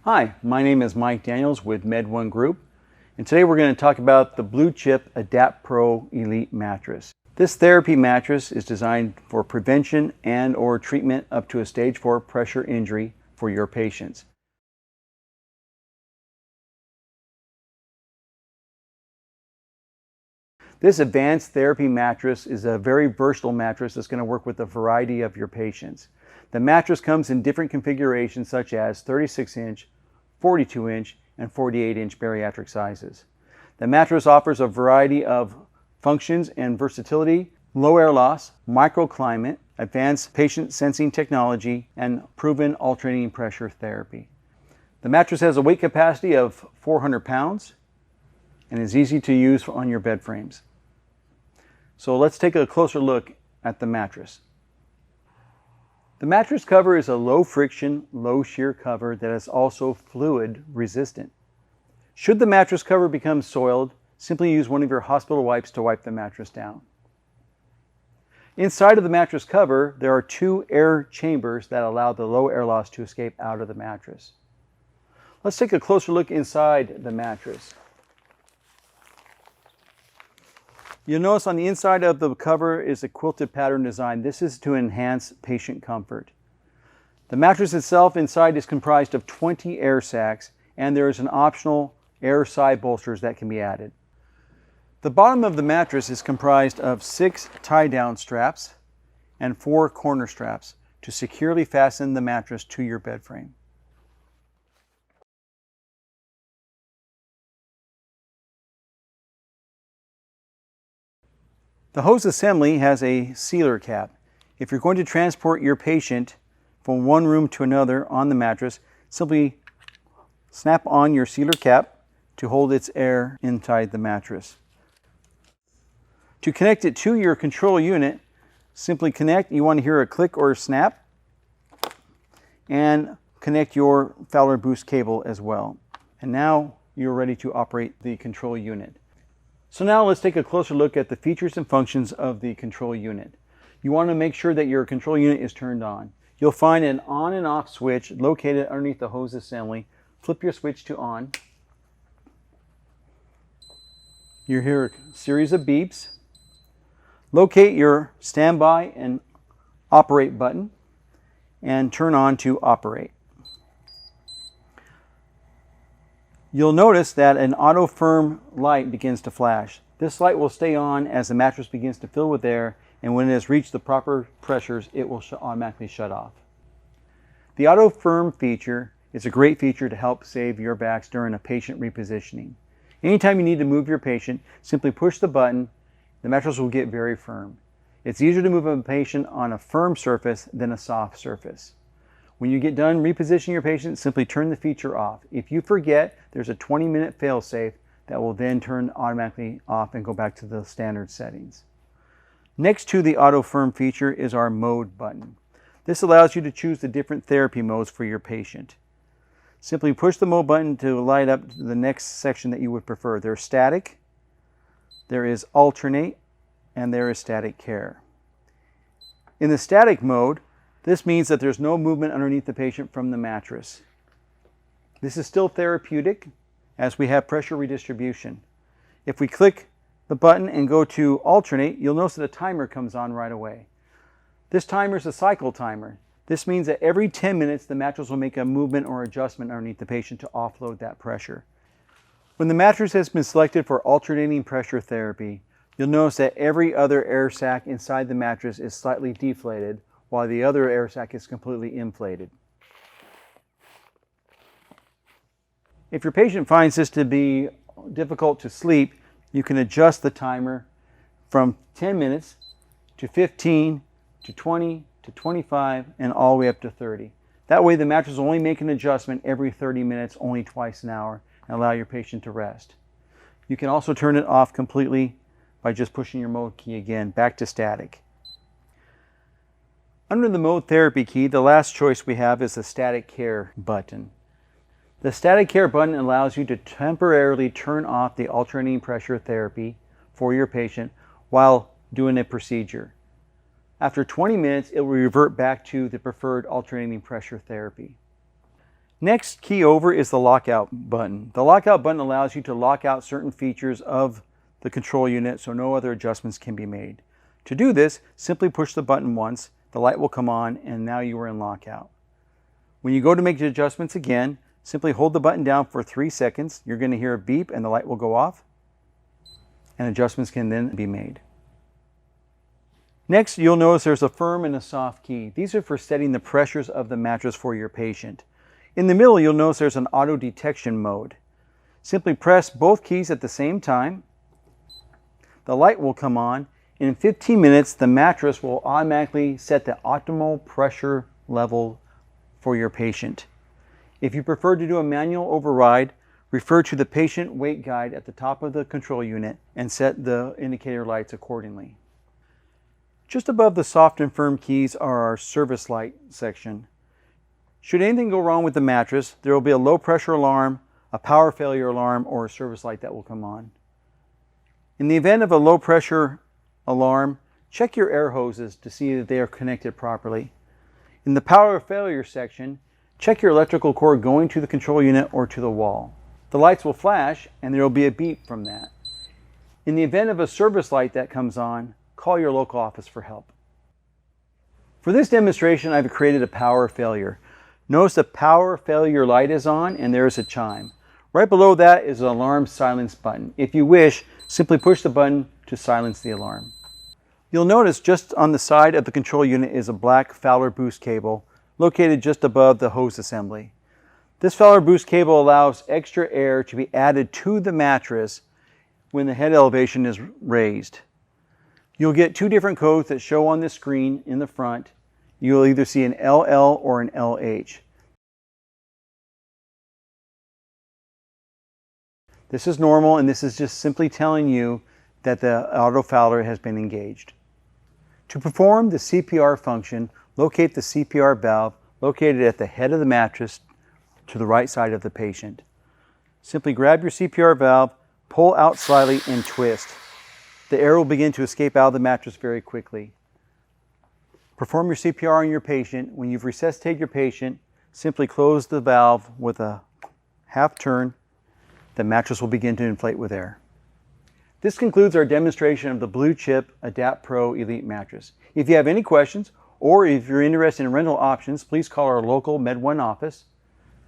Hi, my name is Mike Daniels with Med1 Group, and today we're going to talk about the Blue Chip Adapt Pro Elite mattress. This therapy mattress is designed for prevention and or treatment up to a stage 4 pressure injury for your patients. This advanced therapy mattress is a very versatile mattress that's going to work with a variety of your patients. The mattress comes in different configurations such as 36-inch, 42-inch, and 48-inch bariatric sizes. The mattress offers a variety of functions and versatility, low air loss, microclimate, advanced patient sensing technology, and proven alternating pressure therapy. The mattress has a weight capacity of 400 pounds and is easy to use on your bed frames. So let's take a closer look at the mattress. The mattress cover is a low friction, low shear cover that is also fluid resistant. Should the mattress cover become soiled, simply use one of your hospital wipes to wipe the mattress down. Inside of the mattress cover, there are 2 air chambers that allow the low air loss to escape out of the mattress. Let's take a closer look inside the mattress. You'll notice on the inside of the cover is a quilted pattern design. This is to enhance patient comfort. The mattress itself inside is comprised of 20 air sacs, and there is an optional air side bolsters that can be added. The bottom of the mattress is comprised of 6 tie-down straps and 4 corner straps to securely fasten the mattress to your bed frame. The hose assembly has a sealer cap. If you're going to transport your patient from one room to another on the mattress, simply snap on your sealer cap to hold its air inside the mattress. To connect it to your control unit, simply connect. You want to hear a click or a snap, and connect your Fowler Boost cable as well. And now you're ready to operate the control unit. So now let's take a closer look at the features and functions of the control unit. You want to make sure that your control unit is turned on. You'll find an on and off switch located underneath the hose assembly. Flip your switch to on. You hear a series of beeps. Locate your standby and operate button and turn on to operate. You'll notice that an auto firm light begins to flash. This light will stay on as the mattress begins to fill with air, and when it has reached the proper pressures, it will automatically shut off. The auto firm feature is a great feature to help save your backs during a patient repositioning. Anytime you need to move your patient, simply push the button. The mattress will get very firm. It's easier to move a patient on a firm surface than a soft surface. When you get done repositioning your patient, simply turn the feature off. If you forget, there's a 20-minute fail-safe that will then turn automatically off and go back to the standard settings. Next to the auto firm feature is our mode button. This allows you to choose the different therapy modes for your patient. Simply push the mode button to light up the next section that you would prefer. There's static, there is alternate, and there is static care. In the static mode, this means that there's no movement underneath the patient from the mattress. This is still therapeutic as we have pressure redistribution. If we click the button and go to alternate, you'll notice that a timer comes on right away. This timer is a cycle timer. This means that every 10 minutes the mattress will make a movement or adjustment underneath the patient to offload that pressure. When the mattress has been selected for alternating pressure therapy, you'll notice that every other air sac inside the mattress is slightly deflated, while the other air sac is completely inflated. If your patient finds this to be difficult to sleep, you can adjust the timer from 10 minutes to 15 to 20 to 25 and all the way up to 30. That way the mattress will only make an adjustment every 30 minutes, only twice an hour, and allow your patient to rest. You can also turn it off completely by just pushing your mode key again, back to static. Under the mode therapy key, the last choice we have is the static care button. The static care button allows you to temporarily turn off the alternating pressure therapy for your patient while doing a procedure. After 20 minutes, it will revert back to the preferred alternating pressure therapy. Next key over is the lockout button. The lockout button allows you to lock out certain features of the control unit so no other adjustments can be made. To do this, simply push the button once, the light will come on, and now you are in lockout. When you go to make the adjustments again, simply hold the button down for 3 seconds. You're going to hear a beep and the light will go off, and adjustments can then be made. Next, you'll notice there's a firm and a soft key. These are for setting the pressures of the mattress for your patient. In the middle, you'll notice there's an auto detection mode. Simply press both keys at the same time. The light will come on. In 15 minutes, the mattress will automatically set the optimal pressure level for your patient. If you prefer to do a manual override, refer to the patient weight guide at the top of the control unit and set the indicator lights accordingly. Just above the soft and firm keys are our service light section. Should anything go wrong with the mattress, there will be a low pressure alarm, a power failure alarm, or a service light that will come on. In the event of a low pressure alarm, check your air hoses to see that they are connected properly. In the power failure section, check your electrical cord going to the control unit or to the wall. The lights will flash and there will be a beep from that. In the event of a service light that comes on, call your local office for help. For this demonstration, I've created a power failure. Notice the power failure light is on and there is a chime. Right below that is an alarm silence button. If you wish, simply push the button to silence the alarm. You'll notice just on the side of the control unit is a black Fowler Boost cable located just above the hose assembly. This Fowler Boost cable allows extra air to be added to the mattress when the head elevation is raised. You'll get 2 different codes that show on the screen in the front. You'll either see an LL or an LH. This is normal, and this is just simply telling you that the auto fouler has been engaged. To perform the CPR function, locate the CPR valve located at the head of the mattress to the right side of the patient. Simply grab your CPR valve, pull out slightly, and twist. The air will begin to escape out of the mattress very quickly. Perform your CPR on your patient. When you've resuscitated your patient, simply close the valve with a half turn. The mattress will begin to inflate with air. This concludes our demonstration of the Blue Chip Adapt Pro Elite mattress. If you have any questions or if you're interested in rental options, please call our local MedOne office.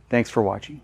Thanks for watching.